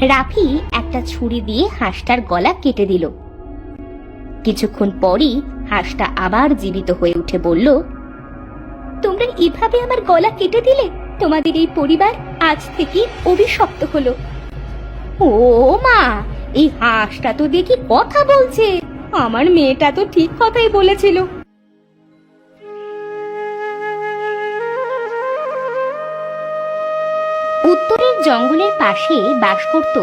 রাফি একটা ছুরি দিয়ে হাঁসটার গলা কেটে দিল। কিছুক্ষণ পরই হাঁসটা আবার জীবিত হয়ে উঠে বলল, তোমরা এভাবে আমার গলা কেটে দিলে, তোমাদের এই পরিবার আজ থেকে অভিশপ্ত হলো। ও মা, এই হাঁসটা তো দেখি কথা বলছে। আমার মেয়েটা তো ঠিক কথাই বলেছিল। উত্তরের জঙ্গলের পাশে বাস করত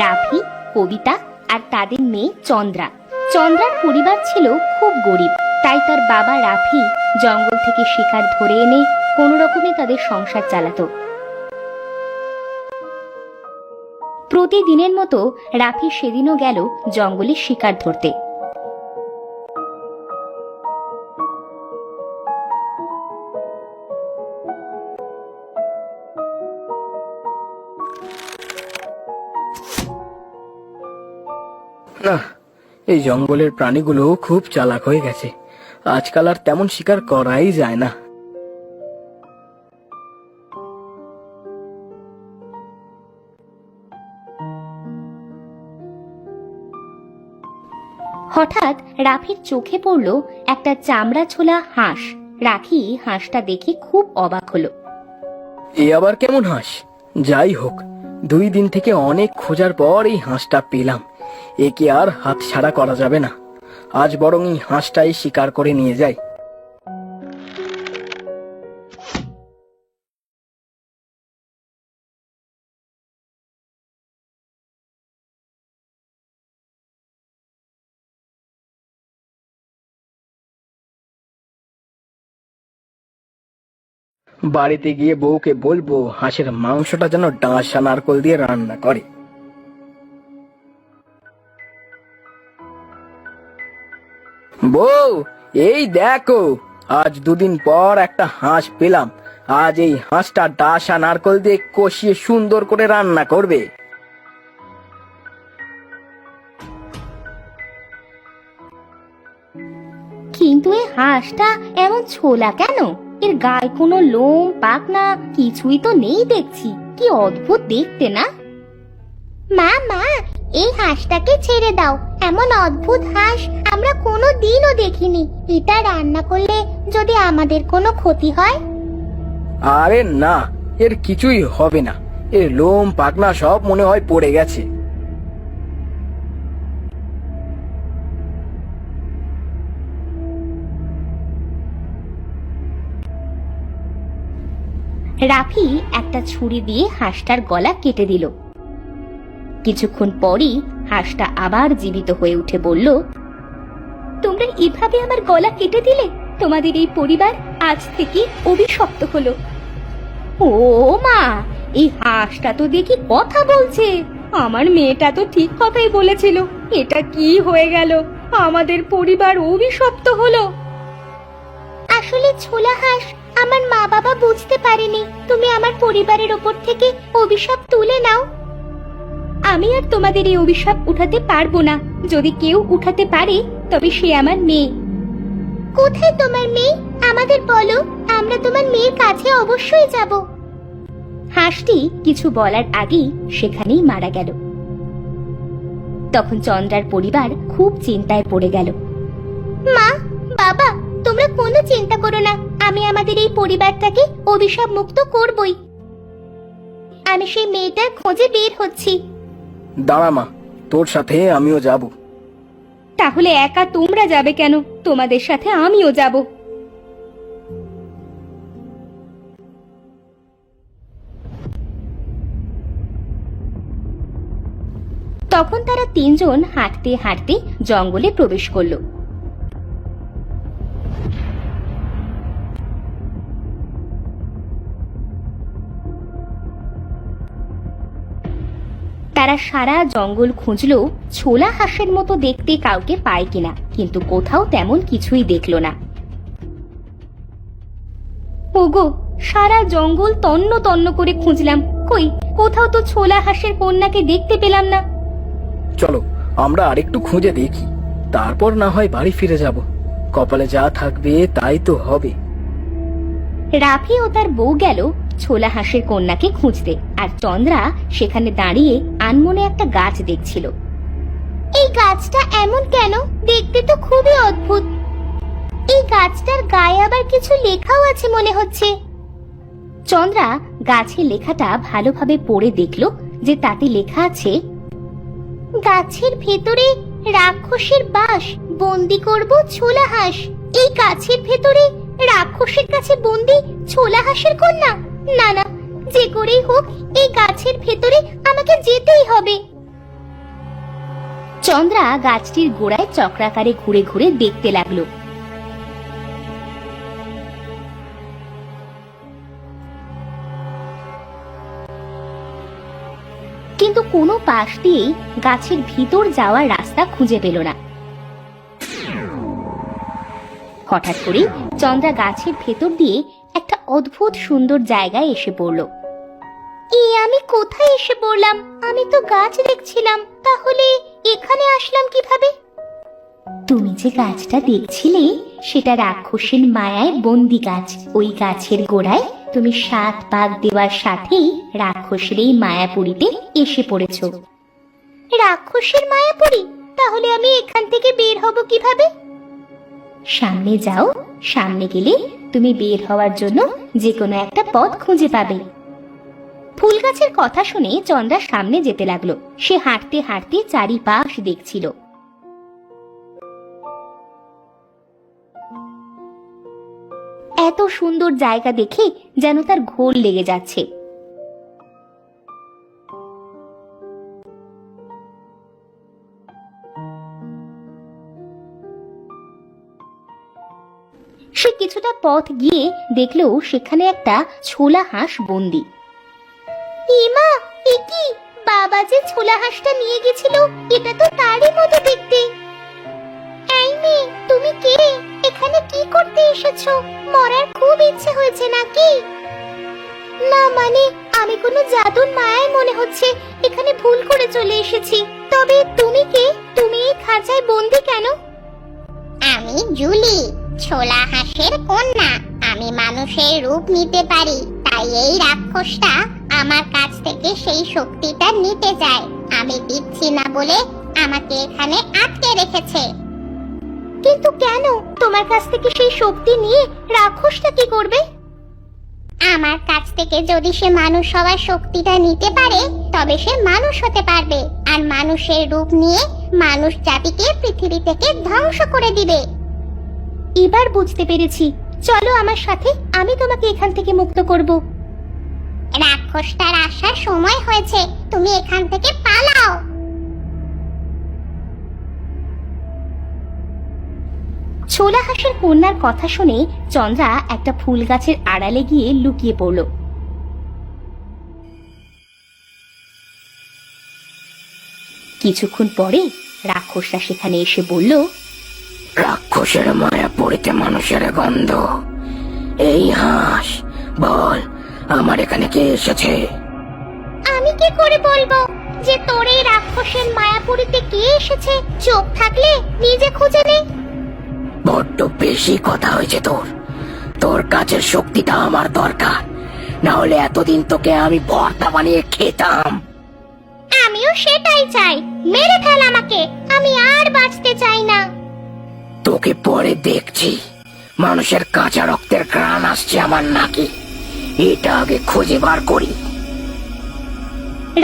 রাফি, কবিতা আর তাদের মেয়ে চন্দ্রা। চন্দ্রার পরিবার ছিল খুব গরিব, তাই তার বাবা রাফি জঙ্গল থেকে শিকার ধরে এনে কোনো রকমে তাদের সংসার চালাতো। প্রতিদিনের মতো রাফি সেদিনও গেল জঙ্গলে শিকার ধরতে। না, এই জঙ্গলের প্রাণীগুলো খুব চালাক হয়ে গেছে। আজকাল আর তেমন শিকার করাই যায় না। হঠাৎ রাফির চোখে পড়ল একটা চামড়া ছোলা হাঁস। রাফি হাঁসটা দেখে খুব অবাক হলো। এ আবার কেমন হাঁস? যাই হোক, 2 দিন থেকে অনেক খোঁজার পর এই হাঁসটা পেলাম। একে আর হাত ছাড়া করা যাবে না। আজ বরং এই হাঁসটাই শিকার করে নিয়ে যাই। বাড়িতে গিয়ে বউকে বলবো হাঁসের মাংসটা যেন ডাঁশা নারকোল দিয়ে রান্না করে। বউ, এই দেখো, আজ 2 দিন পর একটা হাঁস পেলাম। আজ এই হাঁসটা ডাঁশা নারকোল দিয়ে কষিয়ে সুন্দর করে রান্না করবে। কিন্তু এই হাঁসটা এমন ছোলা কেন? এর গায়ে কোনো লোম পাখনা কিছুই তো নেই দেখছি। কি অদ্ভুত দেখতে না? মা মা, এই হাঁসটাকে ছেড়ে দাও। এমন অদ্ভুত হাঁস আমরা কোনো দিনও দেখিনি। এটা রান্না করলে যদি আমাদের কোনো ক্ষতি হয়? আরে না, এর কিছুই হবে না। এর লোম পাখনা সব মনে হয় পড়ে গেছে। রাফি একটা ছুরি দিয়ে হাঁসটার গলা কেটে দিল। কিছুক্ষণ পরই হাঁসটা আবার জীবিত হয়ে উঠে বলল, তোমরা এভাবে আমার গলা কেটে দিলে, তোমাদের এই পরিবার আজ থেকে অভিশপ্ত হলো। ও মা, এই হাঁসটা তো দেখি কথা বলছে। আমার মেয়েটা তো ঠিক কথাই বলেছিল। এটা কি হয়ে গেল? আমাদের পরিবার অভিশপ্ত হলো। আসলে ছোলা হাঁস, আমার মা বাবা বুঝতে পারেনি তুমি আমার পরিবারের ওপর থেকে অভিশাপ তুলে নাও। আমি আর তোমাদের এই অভিশাপ উঠাতে পারবো না। যদি কেউ উঠাতে পারে তবে সে আমার মেয়ে। কোথায় তোমার মেয়ে? আমাদের বলো, আমরা তোমার মেয়ের কাছে অবশ্যই যাব। হাঁসটি কিছু বলার আগেই সেখানেই মারা গেল। তখন চন্দ্রার পরিবার খুব চিন্তায় পড়ে গেল। মা, বাবা, তোমরা কোনো চিন্তা করো না। আমি আমাদের এই পরিবারটাকে অভিশাপ মুক্ত করবই। আমি সেই মেয়েটার খোঁজে বের হচ্ছি। দাঁড়া মা, তোর সাথে আমিও যাব। তাহলে একা তোমরা যাবে কেন? তোমাদের সাথে আমিও যাব। তখন তারা 3 জন হাঁটতে হাঁটতে জঙ্গলে প্রবেশ করলো। তারা সারা জঙ্গল খুঁজলো ছোলা হাঁসের মতো দেখতে কাউকে পায় কিনা, কিন্তু কোথাও তেমন কিছুই দেখলো না। ওগো, সারা জঙ্গল তন্ন তন্ন করে খুঁজলাম, কই কোথাও তো ছোলা হাঁসের কন্যাকে দেখতে পেলাম না। চলো আমরা আরেকটু খুঁজে দেখি, তারপর না হয় বাড়ি ফিরে যাব। কপালে যা থাকবে তাই তো হবে। রাফি ও তার বউ গেল ছোলা হাঁসের কন্যাকে খুঁজতে, আর চন্দ্রা সেখানে দাঁড়িয়ে আনমনে একটা গাছ দেখছিল। এই গাছটা এমন কেন? দেখতে তো খুবই অদ্ভুত। এই গাছটার গায়ে আবার কিছু লেখাও আছে মনে হচ্ছে। চন্দ্রা গাছের লেখাটা ভালোভাবে পড়ে দেখলো যে তাতে লেখা আছে, গাছের ভেতরে রাক্ষসের বাস, বন্দি করব ছোলা হাঁস। এই গাছের ভেতরে রাক্ষসের কাছে বন্দি ছোলা হাঁসের কন্যা? না না, যে করেই হোক এই গাছের ভেতরে আমাকে যেতেই হবে। চন্দ্রা গাছটির গোড়ায় চক্রাকারে ঘুরে ঘুরে দেখতে লাগলো। কিন্তু কোনো পাশ দিয়েই গাছের ভিতর যাওয়ার রাস্তা খুঁজে পেল না। হঠাৎ করে চন্দ্রা গাছের ভেতর দিয়ে একটা অদ্ভুত সুন্দর জায়গায় এসে পড়ল। আমি কোথায় এসে পড়লাম? আমি তো গাছ দেখছিলাম, তাহলে এখানে আসলাম কিভাবে? তুমি যে গাছটা দেখছিলে সেটা রাক্ষসের মায়ায় বন্দি গাছ। ওই গাছের গোড়ায় তুমি 7 পাক দেওয়ার সাথেই রাক্ষসের এই মায়াপুরীতে এসে পড়েছ। রাক্ষসের মায়াপুরী? তাহলে আমি এখান থেকে বের হব কিভাবে? সামনে যাও, সামনে গেলে তুমি বের হওয়ার জন্য যে কোনো একটা পথ খুঁজে পাবে। ফুল গাছের কথা শুনে চন্দ্রা সামনে যেতে লাগলো। সে হাঁটতে হাঁটতে চারিপাশ দেখছিল। এত সুন্দর জায়গা দেখে যেন তার ঘোর লেগে যাচ্ছে। সে কিছুটা পথ গিয়ে দেখলো সেখানে একটা ছোলা হাঁস বন্দি। ইমা, এ কি? বাবা যে ছোলা হাঁসটা নিয়ে গেছিল এটা তো তারই মতো দেখতে। এই মেয়ে, তুমি কে? এখানে কি করতে এসেছো? মরার খুব ইচ্ছে হয়েছে নাকি? না মানে, আমি কোনো জাদুর মায়ায় মনে হচ্ছে এখানে ভুল করে চলে এসেছি। তবে তুমি কে? তুমি এই খাঁচায় বন্দি কেন? আমি জুলি, ছোলা হাঁসের কন্যা। আমি মানুষের রূপ নিতে পারি, তাই এই রাক্ষসটা আমার কাছ থেকে সেই শক্তিটা নিতে চায়। আমি দিচ্ছি না বলে আমাকে এখানে আটকে রেখেছে। কিন্তু কেন? তোমার কাছ থেকে সেই শক্তি নিয়ে রাক্ষসটা কি করবে? আমার কাছ থেকে যদি সে মানুষ হওয়ার শক্তিটা নিতে পারে তবে সে মানুষ হতে পারবে, আর মানুষের রূপ নিয়ে মানুষ জাতিকে পৃথিবী থেকে ধ্বংস করে দিবে। এবার বুঝতে পেরেছি, চলো আমার সাথে, আমি তোমাকে এখান থেকে মুক্ত করব। রাক্ষসটার আসার সময় হয়েছে, তুমি এখান থেকে পালাও। ছোলা হাঁসের কন্যার কথা শুনে চন্দ্রা একটা ফুল গাছের আড়ালে গিয়ে লুকিয়ে পড়ল। কিছুক্ষণ পরে রাক্ষসটা সেখানে এসে বলল, রাক্ষসের মায়া পড়িতে মানুষের গন্ধ। এই হাঁস, বল আমার এখানে কে এসেছে? আমি কি করে বলবো যে তোর এই রাক্ষসের মায়াপুরীতে কে এসেছে? চোখ থাকলে নিজে খুঁজে নে। বড্ড বেশি কথা হয়েছে তোর। তোর কাছের শক্তিটা আমার দরকার, না হলে এতদিন তোকে আমি ভর্তা বানিয়ে খেতাম। আমিও সেটাই চাই, মেরে ফেল আমাকে, আমি আর বাঁচতে চাই না। তোকে পরে দেখছি। মানুষের কাঁচা রক্তের ঘ্রাণ আসছে আমার নাকি, এটা আগে খুঁজে বার করি।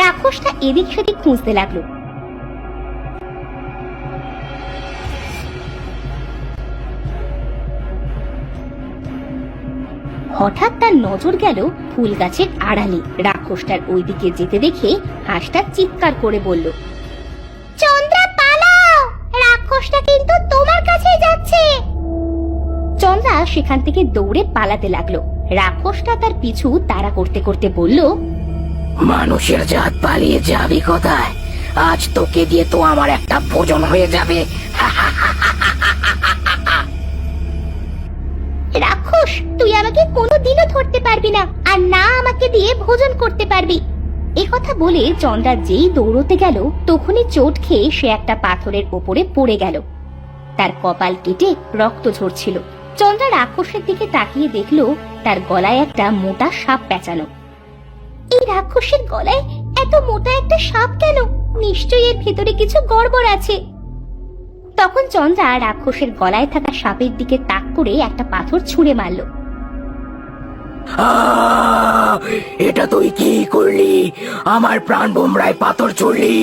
রাক্ষসটা এদিক সেদিক খুঁজতে লাগলো। হঠাৎ তার নজর গেল ফুল গাছের আড়ালে। রাক্ষসটার ওইদিকে যেতে দেখে হাঁসটা চিৎকার করে বলল, চন্দ্রা পালাও, রাক্ষসটা কিন্তু তোমার কাছেই যাচ্ছে। চন্দ্রা সেখান থেকে দৌড়ে পালাতে লাগলো। রাক্ষসটা তার পিছু তাড়া করতে করতে বলল, মানুষের জাত পালিয়ে যাবি কোথায়? আজ তোকে দিয়ে তো আমার একটা ভোজন হয়ে যাবে। রাক্ষস, তুই আমাকে কোনোদিনও ধরতে পারবি না, আর না আমাকে দিয়ে ভোজন করতে পারবি। এ কথা বলে চন্দ্রা যেই দৌড়তে গেল তখনই চোট খেয়ে সে একটা পাথরের ওপরে পড়ে গেল। তার কপাল কেটে রক্ত ঝরছিল। চন্দ্রা রাক্ষসের দিকে তাকিয়ে দেখলো তার গলায় একটা মোটা সাপ পেঁচানো। এই রাক্ষসের গলায় এত এত মোটা একটা সাপ কেন? নিশ্চয়ই এর ভেতরে কিছু গড়বড় আছে। তখন চন্দ্রা রাক্ষসের গলায় থাকা সাপের দিকে তাক করে একটা পাথর ছুঁড়ে মারল। এটা তুই কি করলি? আমার প্রাণ বোমরায় পাথর ছুড়লি।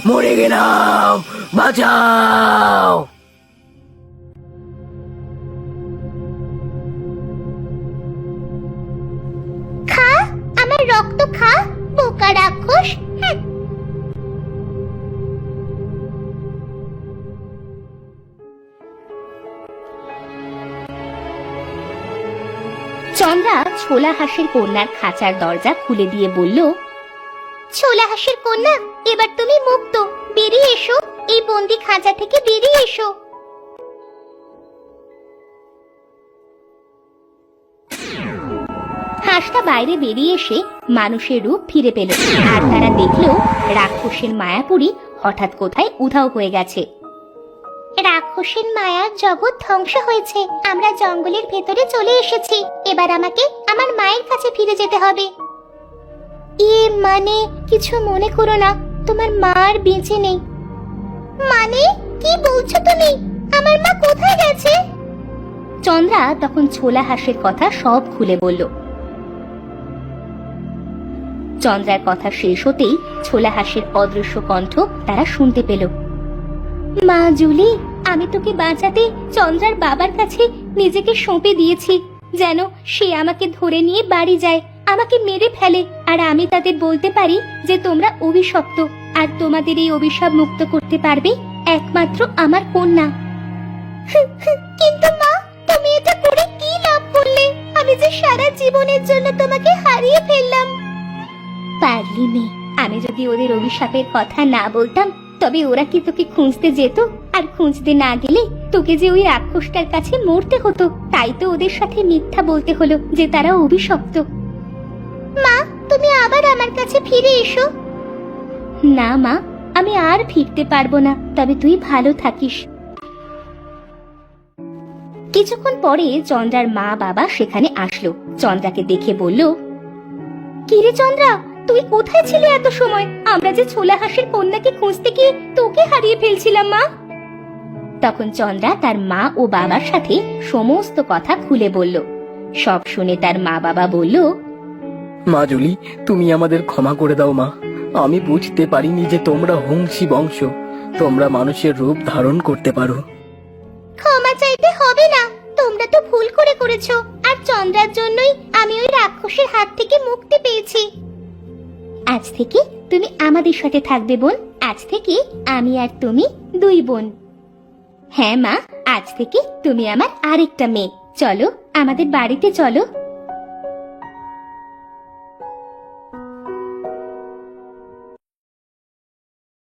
মরে গেলাম, বাঁচাও। খা, আমার রক্ত খা, বোকা রাক্ষস। চন্দ্রা ছোলা হাঁসের কন্যার খাঁচার দরজা খুলে দিয়ে বলল, ছোলা হাঁসের কন্যা, এবার তুমি মুক্ত। বেরিয়ে এসো, এই বন্দি খাঁচা থেকে বেরিয়ে এসো। হাঁসটা বাইরে বেরিয়ে এসে মানুষের রূপ ফিরে পেল। আর তারা দেখল রাক্ষসের মায়াপুরী হঠাৎ কোথায় উধাও হয়ে গেছে। রাক্ষসের মায়ার জগৎ ধ্বংস হয়েছে। আমরা জঙ্গলের ভেতরে চলে এসেছি। এবার আমাকে আমার মায়ের কাছে ফিরে যেতে হবে। মানে কিছু মনে করো না, তোমার মা আর বেঁচে নেই। মানে কি বলছো তুমি? আমার মা কোথায় গেছে? চন্দ্রা তখন ছোলা হাঁসের কথা সব খুলে বলল। চন্দ্রার কথা শেষ হতেই ছোলা হাঁসের অদৃশ্য কণ্ঠ তারা শুনতে পেল। মা জুলি, আমি তোকে বাঁচাতে চন্দ্রার বাবার কাছে নিজেকে সঁপে দিয়েছি, যেন সে আমাকে ধরে নিয়ে বাড়ি যায়, আমাকে মেরে ফেলে, আর আমি তাদের বলতে পারি যে তোমরা অভিশপ্ত, আর তোমাদের এই অভিশাপ মুক্ত করতে পারবে একমাত্র আমার কন্যা। কিন্তু মা, তুমি এটা করে কি লাভ করলে? আমি যে সারা জীবনের জন্য তোমাকে হারিয়ে ফেললাম। পারলি মেয়ে, আমি যদি ওদের অভিশাপের কথা না বলতাম তবে ওরা কি তোকে খুঁজতে যেত? আর খুঁজতে না গেলে তোকে যে ওই রাক্ষসটার কাছে মরতে হতো। তাই তো ওদের সাথে মিথ্যা বলতে হলো যে তারা অভিশপ্ত। মা, তুমি আবার আমার কাছে ফিরে এসো। না মা, আমি আর ফিরতে পারবো না, তবে তুই ভালো থাকিস। কিছুক্ষণ পরে চন্দ্রার মা বাবা সেখানে আসলো। চন্দ্রাকে দেখে বলল, কিরে চন্দ্রা, তুই কোথায় ছিলে এত সময়? আমরা যে ছোলা হাঁসের কন্যাকে খুঁজতে গিয়ে তোকে হারিয়ে ফেলছিলাম মা। তখন চন্দ্রা তার মা ও বাবার সাথে সমস্ত কথা খুলে বলল। সব শুনে তার মা বাবা বলল, মা জুলি, তুমি আমাদের ক্ষমা করে দাও মা। আমি বুঝতে পারিনি যে তোমরা হংসী বংশ, তোমরা মানুষের রূপ ধারণ করতে পারো। ক্ষমা চাইতে হবে না, তোমরা তো ভুল করেছো। আর চন্দ্রার জন্যই আমি ওই রাক্ষসের হাত থেকে মুক্তি পেয়েছি। আজ থেকে তুমি আমাদের সাথে থাকবে বোন। আজ থেকে আমি আর তুমি দুই বোন। হ্যাঁ মা, আজ থেকে তুমি আমার আরেকটা মেয়ে। চলো, আমাদের বাড়িতে চলো।